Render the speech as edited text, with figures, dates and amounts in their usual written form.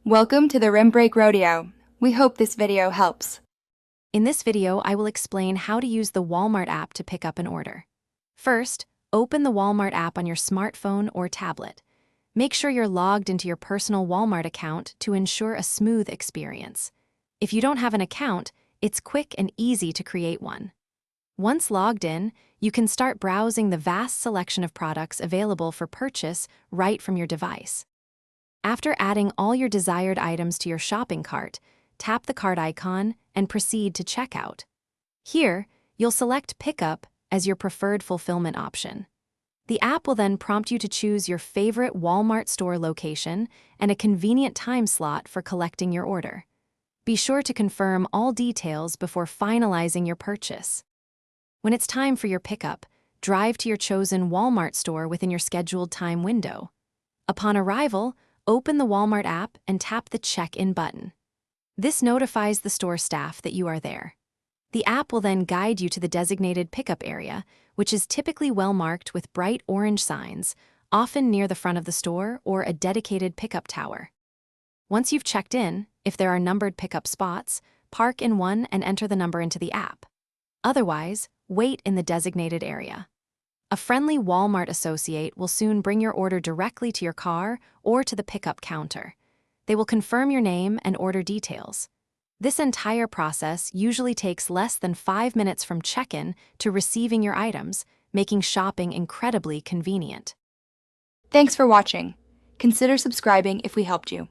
Welcome to the Rim Break Rodeo. We hope this video helps. In this video, I will explain how to use the Walmart app to pick up an order. First, open the Walmart app on your smartphone or tablet. Make sure you're logged into your personal Walmart account to ensure a smooth experience. If you don't have an account, it's quick and easy to create one. Once logged in, you can start browsing the vast selection of products available for purchase right from your device. After adding all your desired items to your shopping cart, tap the cart icon and proceed to checkout. Here, you'll select Pickup as your preferred fulfillment option. The app will then prompt you to choose your favorite Walmart store location and a convenient time slot for collecting your order. Be sure to confirm all details before finalizing your purchase. When it's time for your pickup, drive to your chosen Walmart store within your scheduled time window. Upon arrival, open the Walmart app and tap the Check-in button. This notifies the store staff that you are there. The app will then guide you to the designated pickup area, which is typically well marked with bright orange signs, often near the front of the store or a dedicated pickup tower. Once you've checked in, if there are numbered pickup spots, park in one and enter the number into the app. Otherwise, wait in the designated area. A friendly Walmart associate will soon bring your order directly to your car or to the pickup counter. They will confirm your name and order details. This entire process usually takes less than 5 minutes from check-in to receiving your items, making shopping incredibly convenient. Thanks for watching. Consider subscribing if we helped you.